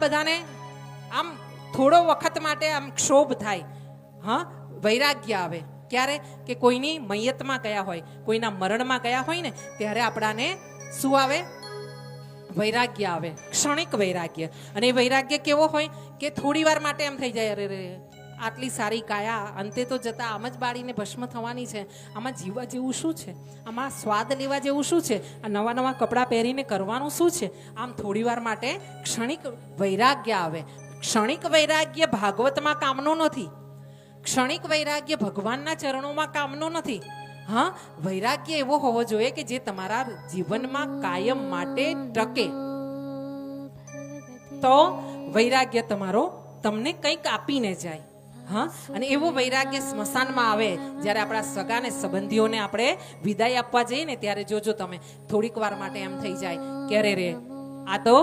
બધાને આમ થોડો વખત માટે આમ ક્ષોભ થાય, હા, વૈરાગ્ય આવે. ક્યારે? કે કોઈની મૈયતમાં ગયા હોય, કોઈના મરણમાં ગયા હોય ને ત્યારે આપણાને શું આવે? વૈરાગ્ય આવે, ક્ષણિક વૈરાગ્ય. અને એ વૈરાગ્ય કેવો હોય કે થોડી વાર માટે એમ થઈ જાય, અરે રે આટલી સારી કાયા અંતે તો જતા આમ જ બાળીને ભસ્મ થવાની છે, આમાં જીવવા જેવું શું છે, આમાં સ્વાદ લેવા જેવું શું છે, આ નવા નવા કપડાં પહેરીને કરવાનું શું છે. આમ થોડી વાર માટે ક્ષણિક વૈરાગ્ય આવે. ક્ષણિક વૈરાગ્ય ભાગવતમાં કામનો નથી, ક્ષણિક વૈરાગ્ય ભગવાનના ચરણોમાં કામનો નથી. હા, વૈરાગ્ય એવો હોવો જોઈએ કે જે તમારા જીવનમાં કાયમ માટે ટકે. તો વૈરાગ્ય તમારો તમને કંઈક આપીને જાય. હા, અને એવો વૈરાગ્ય સ્મશાનમાં આવે જ્યારે આપણા સગા ને સંબંધીઓને આપણે વિદાય આપવા જઈએ ને ત્યારે જોજો તમે, થોડીક વાર માટે એમ થઈ જાય કે અરે રે આ તો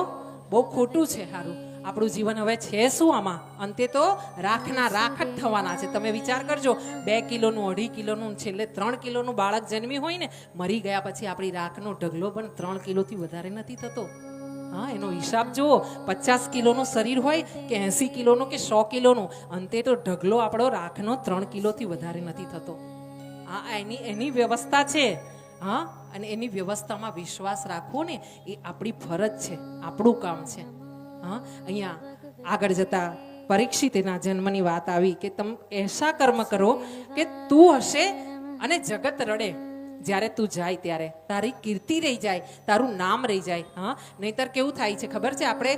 બહુ ખોટું છે, સારું આપણું જીવન હવે છે શું આમાં, અંતે તો રાખના રાખ જ થવાના છે. તમે વિચાર કરજો, 2 કિલોનું 2.5 કિલોનું છેલ્લે 3 કિલોનું બાળક જન્મી હોય ને, મરી ગયા પછી આપણી રાખનો ઢગલો પણ 3 કિલોથી વધારે નથી થતો. હા, એનો હિસાબ જુઓ. 50 કિલોનું શરીર હોય કે 80 કિલોનું કે 100 કિલોનું, અંતે તો ઢગલો આપણો રાખનો 3 કિલોથી વધારે નથી થતો. હા, એની વ્યવસ્થા છે. હા, અને એની વ્યવસ્થામાં વિશ્વાસ રાખવો ને એ આપણી ફરજ છે, આપણું કામ છે. હા, અહીંયા આગળ જતા પરીક્ષિતના જન્મની વાત આવી કે તમે એસા કર્મ કરો કે તું હશે અને જગત રડે. જ્યારે તું જાય ત્યારે તારી કીર્તિ રહી જાય, તારું નામ રહી જાય. હા, નહીતર કેવું થાય છે ખબર છે? આપણે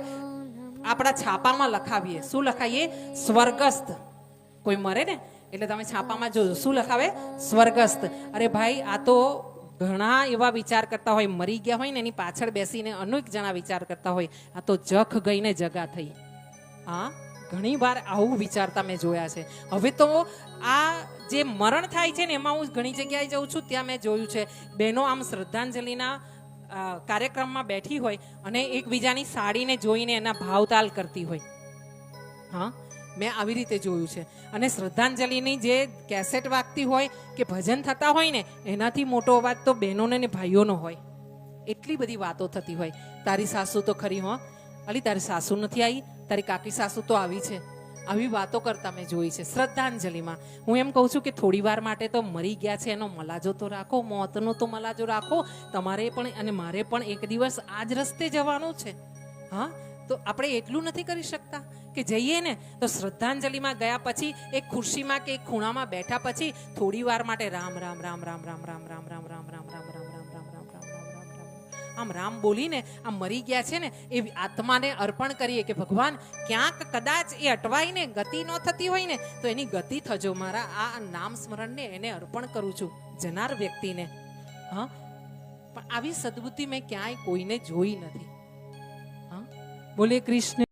આપણા છાપામાં લખાવીએ, શું લખાવીએ? સ્વર્ગસ્થ. કોઈ મરે ને એટલે તમે છાપામાં જોજો શું લખાવે? સ્વર્ગસ્થ. અરે ભાઈ, આ તો ઘણા એવા વિચાર કરતા હોય, મરી ગયા હોય ને એની પાછળ બેસીને અનેક જણા વિચાર કરતા હોય, આ તો જખ ગઈને જગા થઈ. હા, ઘણી વાર આવું વિચારતા મેં જોયા છે. હવે તો આ જે મરણ થાય છે ને એમાં હું ઘણી જગ્યાએ જઉં છું, ત્યાં મેં જોયું છે બહેનો આમ શ્રદ્ધાંજલિના કાર્યક્રમમાં બેઠી હોય અને એકબીજાની સાડીને જોઈને એના ભાવતાલ કરતી હોય. હા, મેં આવી રીતે જોયું છે. અને શ્રદ્ધાંજલિની જે કેસેટ વાગતી હોય કે ભજન થતા હોય ને એનાથી મોટો અવાજ તો બહેનોને ને ભાઈઓનો હોય. એટલી બધી વાતો થતી હોય. તારી સાસુ તો ખરી, હો અલી તારી સાસુ નથી આવી, તારી કાકી સાસુ તો આવી છે. આવી વાતો કરતા મેં જોઈ છે શ્રદ્ધાંજલિમાં. હું એમ કહું છું કે થોડી વાર માટે તો મરી ગયા છે એનો મલાજો તો રાખો, મોતનો તો મલાજો રાખો. તમારે પણ અને મારે પણ એક દિવસ આ જ રસ્તે જવાનું છે. હા, તો આપણે એટલું નથી કરી શકતા કે જઈએ ને તો શ્રદ્ધાંજલિમાં ગયા પછી એક ખુરશીમાં કે એક ખૂણામાં બેઠા પછી થોડી વાર માટે રામ રામ રામ રામ રામ રામ રામ રામ રામ રામ રામ રામ રામ રામ રામ રામ આમ રામ બોલીને આમ મરી ગયા છે ને એ આત્માને અર્પણ કરીએ કે ભગવાન ક્યાંક કદાચ એ અટવાઈને ગતિ ન થતી હોય ને તો એની ગતિ થજો. મારા આ નામ સ્મરણને એને અર્પણ કરું છું જનાર વ્યક્તિને. હા, પણ આવી સદબુદ્ધિ મેં ક્યાંય કોઈને જોઈ નથી. હા, બોલે કૃષ્ણ.